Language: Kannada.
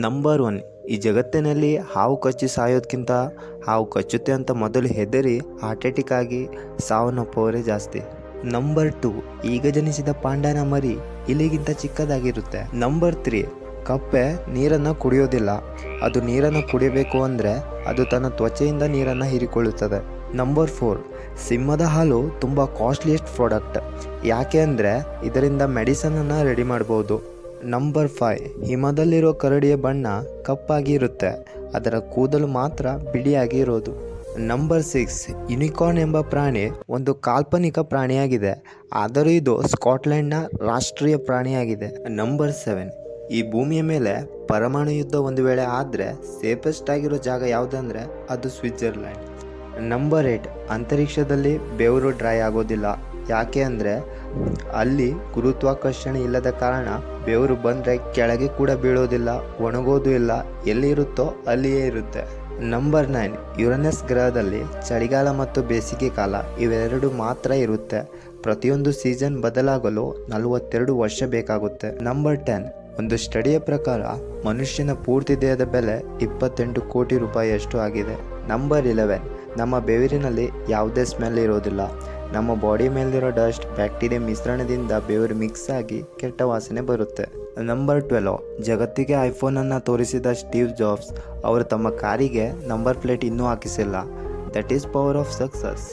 ನಂಬರ್ 1, ಈ ಜಗತ್ತಿನಲ್ಲಿ ಹಾವು ಕಚ್ಚಿ ಸಾಯೋದಕ್ಕಿಂತ ಹಾವು ಕಚ್ಚುತ್ತೆ ಅಂತ ಮೊದಲು ಹೆದರಿ ಹಾರ್ಟ್ ಅಟ್ಯಾಕ್ ಆಗಿ ಸಾವನ್ನಪ್ಪುವವರೇ ಜಾಸ್ತಿ. ನಂಬರ್ 2, ಈಗ ಜನಿಸಿದ ಪಾಂಡನ ಮರಿ ಇಲಿಗಿಂತ ಚಿಕ್ಕದಾಗಿರುತ್ತೆ. ನಂಬರ್ 3, ಕಪ್ಪೆ ನೀರನ್ನು ಕುಡಿಯೋದಿಲ್ಲ. ಅದು ನೀರನ್ನು ಕುಡಿಯಬೇಕು ಅಂದರೆ ಅದು ತನ್ನ ತ್ವಚೆಯಿಂದ ನೀರನ್ನು ಹೀರಿಕೊಳ್ಳುತ್ತದೆ. ನಂಬರ್ 4, ಸಿಂಹದ ಹಾಲು ತುಂಬ ಕಾಸ್ಟ್ಲಿಯೆಸ್ಟ್ ಪ್ರಾಡಕ್ಟ್. ಯಾಕೆ ಅಂದರೆ ಇದರಿಂದ ಮೆಡಿಸನನ್ನು ರೆಡಿ ಮಾಡ್ಬೋದು. ನಂಬರ್ 5, ಹಿಮದಲ್ಲಿರೋ ಕರಡಿಯ ಬಣ್ಣ ಕಪ್ಪಾಗಿ ಇರುತ್ತೆ, ಅದರ ಕೂದಲು ಮಾತ್ರ ಬಿಳಿಯಾಗಿ ಇರೋದು. ನಂಬರ್ 6, ಯುನಿಕಾರ್ನ್ ಎಂಬ ಪ್ರಾಣಿ ಒಂದು ಕಾಲ್ಪನಿಕ ಪ್ರಾಣಿಯಾಗಿದೆ, ಆದರೂ ಇದು ಸ್ಕಾಟ್ಲೆಂಡ್ನ ರಾಷ್ಟ್ರೀಯ ಪ್ರಾಣಿಯಾಗಿದೆ. ನಂಬರ್ 7, ಈ ಭೂಮಿಯ ಮೇಲೆ ಪರಮಾಣು ಯುದ್ಧ ಒಂದು ವೇಳೆ ಆದರೆ ಸೇಫೆಸ್ಟ್ ಆಗಿರೋ ಜಾಗ ಯಾವುದಂದರೆ ಅದು ಸ್ವಿಟ್ಜರ್ಲ್ಯಾಂಡ್. ನಂಬರ್ 8, ಅಂತರಿಕ್ಷದಲ್ಲಿ ಬೆವರು ಡ್ರೈ ಆಗೋದಿಲ್ಲ. ಯಾಕೆ ಅಂದರೆ ಅಲ್ಲಿ ಗುರುತ್ವಾಕರ್ಷಣೆ ಇಲ್ಲದ ಕಾರಣ ಬೆವರು ಬಂದರೆ ಕೆಳಗೆ ಕೂಡ ಬೀಳೋದಿಲ್ಲ, ಒಣಗೋದು ಇಲ್ಲ, ಎಲ್ಲಿ ಇರುತ್ತೋ ಅಲ್ಲಿಯೇ ಇರುತ್ತೆ. ನಂಬರ್ 9, ಯುರೇನಸ್ ಗ್ರಹದಲ್ಲಿ ಚಳಿಗಾಲ ಮತ್ತು ಬೇಸಿಗೆ ಕಾಲ ಇವೆರಡು ಮಾತ್ರ ಇರುತ್ತೆ. ಪ್ರತಿಯೊಂದು ಸೀಸನ್ ಬದಲಾಗಲು 42 ವರ್ಷ ಬೇಕಾಗುತ್ತೆ. ನಂಬರ್ 10, ಒಂದು ಸ್ಟಡಿಯ ಪ್ರಕಾರ ಮನುಷ್ಯನ ಪೂರ್ತಿ ದೇಹದ ಬೆಲೆ 28 ಕೋಟಿ ರೂಪಾಯಿಯಷ್ಟು ಆಗಿದೆ. ನಂಬರ್ 11, ನಮ್ಮ ಬೆವರಿನಲ್ಲಿ ಯಾವುದೇ ಸ್ಮೆಲ್ ಇರೋದಿಲ್ಲ. ನಮ್ಮ ಬಾಡಿ ಮೇಲಿರೋ ಡಸ್ಟ್ ಬ್ಯಾಕ್ಟೀರಿಯಾ ಮಿಶ್ರಣದಿಂದ ಬೆವರು ಮಿಕ್ಸ್ ಆಗಿ ಕೆಟ್ಟ ವಾಸನೆ ಬರುತ್ತೆ. ನಂಬರ್ 12, ಜಗತ್ತಿಗೆ ಐಫೋನನ್ನು ತೋರಿಸಿದ ಸ್ಟೀವ್ ಜಾಬ್ಸ್ ಅವರು ತಮ್ಮ ಕಾರಿಗೆ ನಂಬರ್ ಪ್ಲೇಟ್ ಇನ್ನೂ ಹಾಕಿಸಿಲ್ಲ. That is power of success.